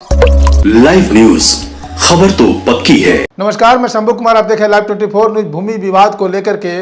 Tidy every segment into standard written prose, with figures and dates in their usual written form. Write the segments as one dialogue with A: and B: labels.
A: Live news, खबर तो पक्की है।
B: नमस्कार, मैं शंभू कुमार, आप देखें लाइव 24 न्यूज। भूमि विवाद को लेकर के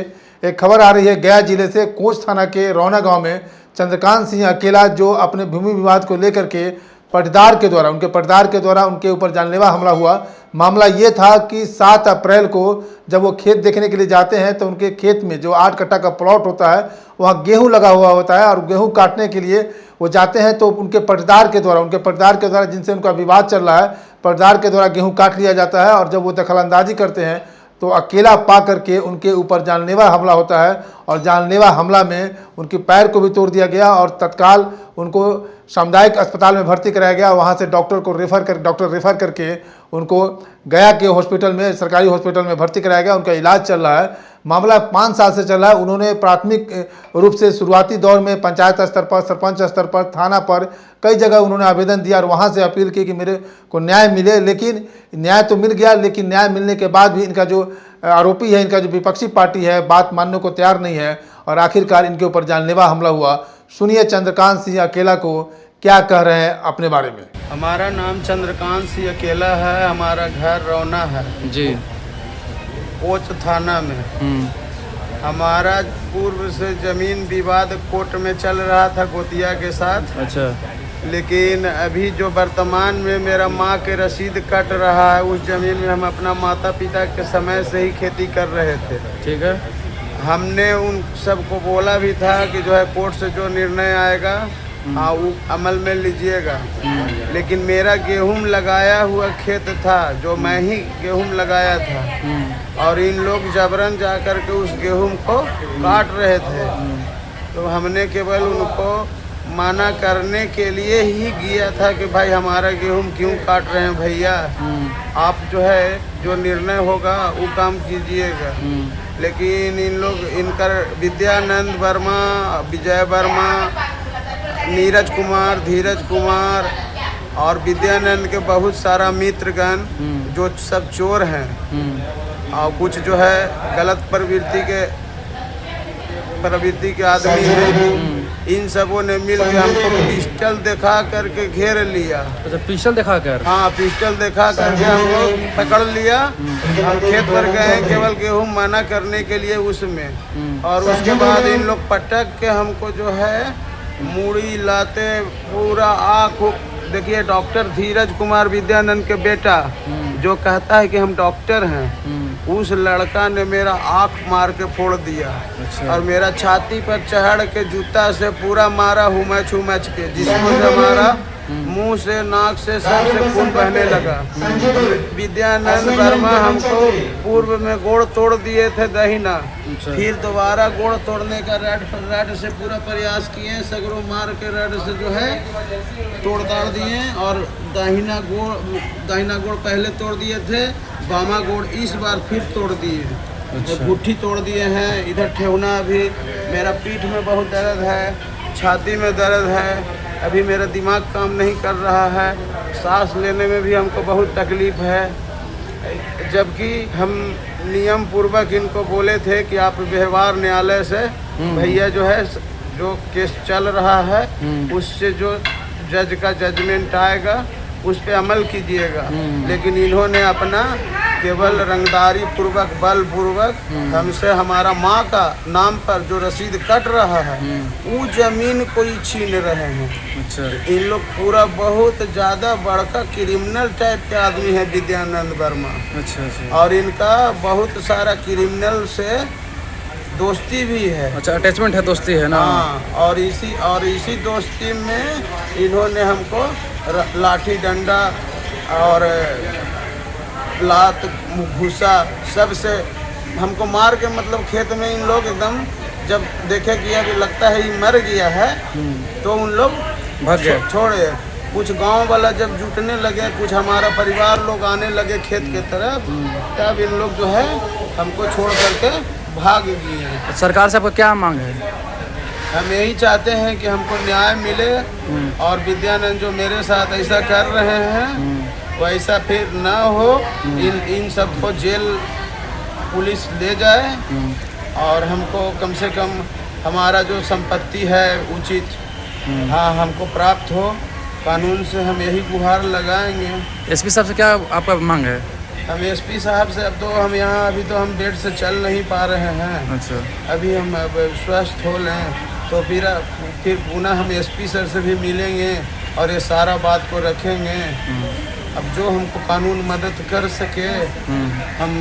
B: एक खबर आ रही है गया जिले से। कोच थाना के रौना गांव में चंद्रकांत सिंह अकेला जो अपने भूमि विवाद को लेकर के उनके पटदार के द्वारा उनके ऊपर जानलेवा हमला हुआ। मामला ये था कि 7 अप्रैल को जब वो खेत देखने के लिए जाते हैं तो उनके खेत में जो 8 कट्ठा का प्लॉट होता है वहाँ गेहूँ लगा हुआ होता है और गेहूँ काटने के लिए वो जाते हैं तो उनके पटदार के द्वारा जिनसे उनका विवाद चल रहा है, पटदार के द्वारा गेहूँ काट लिया जाता है। और जब वो दखलंदाजी करते हैं तो अकेला पा करके उनके ऊपर जानलेवा हमला होता है और जानलेवा हमला में उनके पैर को भी तोड़ दिया गया और तत्काल उनको सामुदायिक अस्पताल में भर्ती कराया गया। वहाँ से डॉक्टर रेफर करके उनको गया के हॉस्पिटल में, सरकारी हॉस्पिटल में भर्ती कराया गया। उनका इलाज चल रहा है। मामला 5 साल से चल रहा है। उन्होंने प्राथमिक रूप से शुरुआती दौर में पंचायत स्तर पर, सरपंच स्तर पर, थाना पर कई जगह उन्होंने आवेदन दिया और वहाँ से अपील की कि मेरे को न्याय मिले। लेकिन न्याय तो मिल गया, लेकिन न्याय मिलने के बाद भी इनका जो आरोपी है, इनका जो विपक्षी पार्टी है, बात मानने को तैयार नहीं है और आखिरकार इनके ऊपर जानलेवा हमला हुआ। सुनिए चंद्रकांत सिंह अकेला को क्या कह रहे हैं अपने बारे में।
C: हमारा नाम चंद्रकांत सिंह अकेला है, हमारा घर रौना है
D: जी,
C: कोच थाना में। हमारा पूर्व से जमीन विवाद कोर्ट में चल रहा था गोतिया के साथ।
D: अच्छा,
C: लेकिन अभी जो वर्तमान में मेरा माँ के रसीद कट रहा है, उस जमीन में हम अपना माता पिता के समय से ही खेती कर रहे थे।
D: ठीक है।
C: हमने उन सबको बोला भी था कि जो है कोर्ट से जो निर्णय आएगा वो अमल में लीजिएगा। लेकिन मेरा गेहूं लगाया हुआ खेत था, जो मैं ही गेहूं लगाया था और इन लोग जबरन जा कर के उस गेहूं को काट रहे थे। तो हमने केवल उनको माना करने के लिए ही किया था कि भाई हमारा गेहूं क्यों काट रहे हैं भैया, आप जो है जो निर्णय होगा वो काम कीजिएगा। लेकिन इन लोग इनकर विद्यानंद वर्मा, विजय वर्मा, नीरज कुमार, धीरज कुमार और विद्यानंद के बहुत सारा मित्रगण जो सब चोर हैं और कुछ जो है गलत प्रवृत्ति के आदमी हैं, इन सबों ने मिल के हमको पिस्टल दिखा करके घेर लिया।
D: अच्छा, पिस्टल दिखा कर?
C: हाँ, पिस्टल दिखा करके हमको पकड़ लिया। हम खेत पर गए केवल गेहूं मना करने के लिए उसमें, और उसके बाद इन लोग पटक के हमको जो है मूड़ी लाते पूरा आँख। देखिए, डॉक्टर धीरज कुमार विद्यानंद के बेटा जो कहता है कि हम डॉक्टर हैं, उस लड़का ने मेरा आँख मार के फोड़ दिया। अच्छा। और मेरा छाती पर चढ़ के जूता से पूरा मारा हुमच के, जिसको से मारा मुंह से, नाक से, सब से खून बहने लगा। विद्यानंद वर्मा हमको पूर्व में गोड़ तोड़ दिए थे दाहिना, फिर दोबारा गोड़ तोड़ने का रड से पूरा प्रयास किए, सगरों मार के रड से जो है तोड़ ताड़ दिए। और दाहिना गोड़ पहले तोड़ दिए थे, बामा गोड़ इस बार फिर तोड़ दिए। अच्छा। गुट्ठी तोड़ दिए हैं। इधर ठेहुना भी, मेरा पीठ में बहुत दर्द है, छाती में दर्द है, अभी मेरा दिमाग काम नहीं कर रहा है, सांस लेने में भी हमको बहुत तकलीफ़ है। जबकि हम नियम पूर्वक इनको बोले थे कि आप व्यवहार न्यायालय से भैया जो है जो केस चल रहा है उससे जो जज का जजमेंट आएगा उस पे अमल कीजिएगा। लेकिन इन्होंने अपना केवल रंगदारी पूर्वक, बल पूर्वक हमसे हमारा माँ का नाम पर जो रसीद कट रहा है वो जमीन को ही छीन रहे हैं। अच्छा। इन लोग पूरा बहुत ज़्यादा बड़का क्रिमिनल टाइप के आदमी है विद्यानंद वर्मा। अच्छा। और इनका बहुत सारा क्रिमिनल से दोस्ती भी है। अच्छा,
D: अटैचमेंट है, दोस्ती है ना?
C: हाँ, और इसी दोस्ती में इन्होंने हमको लाठी डंडा और लात भूसा सबसे हमको मार के, मतलब खेत में इन लोग एकदम जब देखे कि अभी लगता है ये मर गया है तो उन लोग
D: भाग गए,
C: छोड़े। कुछ गांव वाला जब जुटने लगे, कुछ हमारा परिवार लोग आने लगे खेत के तरफ, तब इन लोग जो है हमको छोड़ करके भाग गए।
D: सरकार से आपका क्या मांग है?
C: हम यही चाहते हैं कि हमको न्याय मिले और विद्यानंद जो मेरे साथ ऐसा कर रहे हैं वैसा फिर ना हो। इन सबको जेल पुलिस ले जाए और हमको कम से कम हमारा जो संपत्ति है उचित हमको प्राप्त हो। कानून से हम यही गुहार लगाएंगे।
D: एसपी साहब से क्या आपका मांग है?
C: हम एसपी साहब से अब तो हम यहाँ अभी तो हम बेड से चल नहीं पा रहे हैं।
D: अच्छा।
C: अभी हम अब स्वस्थ हो लें तो फिर पुनः हम एसपी सर से भी मिलेंगे और ये सारा बात को रखेंगे। अब जो हमको कानून मदद कर सके हम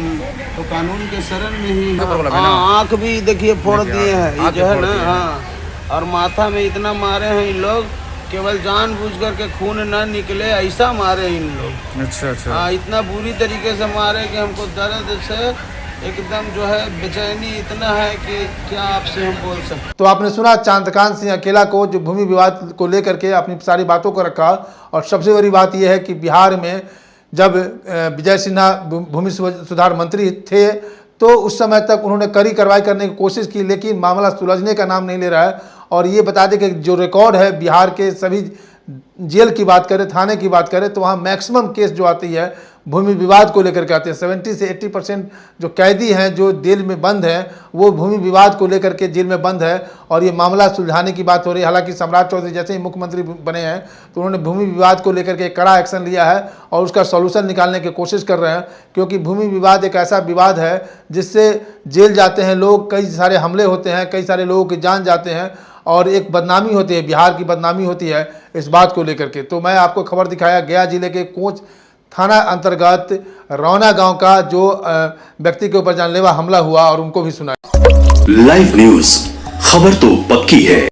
C: तो कानून के शरण में ही। आँख भी देखिए फोड़ दिए हैं ये जो है ना। हाँ, और माथा में इतना मारे हैं इन लोग, केवल जानबूझ करके खून ना निकले ऐसा मारे इन लोग।
D: अच्छा अच्छा।
C: हाँ, इतना बुरी तरीके से मारे कि हमको दर्द से एकदम जो है बेचैनी इतना है कि क्या आपसे हम बोल सकते।
B: तो आपने सुना चंद्रकांत सिंह अकेला को, जो भूमि विवाद को लेकर के अपनी सारी बातों को रखा। और सबसे बड़ी बात यह है कि बिहार में जब विजय सिन्हा भूमि सुधार मंत्री थे तो उस समय तक उन्होंने कड़ी कार्रवाई करने की कोशिश की, लेकिन मामला सुलझने का नाम नहीं ले रहा है। और ये बता दें कि जो रिकॉर्ड है बिहार के सभी जेल की बात करें, थाने की बात करें, तो वहाँ मैक्सिमम केस जो आती है भूमि विवाद को लेकर के आते हैं। 70 से 80% जो कैदी हैं जो जेल में बंद हैं वो भूमि विवाद को लेकर के जेल में बंद है। और ये मामला सुलझाने की बात हो रही है। हालांकि सम्राट चौधरी जैसे ही मुख्यमंत्री बने हैं तो उन्होंने भूमि विवाद को लेकर के कड़ा एक्शन लिया है और उसका सॉल्यूशन निकालने की कोशिश कर रहे हैं। क्योंकि भूमि विवाद एक ऐसा विवाद है जिससे जेल जाते हैं लोग, कई सारे हमले होते हैं, कई सारे लोगों की जान जाते हैं और एक बदनामी होती है, बिहार की बदनामी होती है इस बात को लेकर के। तो मैं आपको खबर दिखाया गया जिले के कोंच थाना अंतर्गत रौना गांव का, जो व्यक्ति के ऊपर जानलेवा हमला हुआ और उनको भी सुना।
A: लाइव न्यूज, खबर तो पक्की है।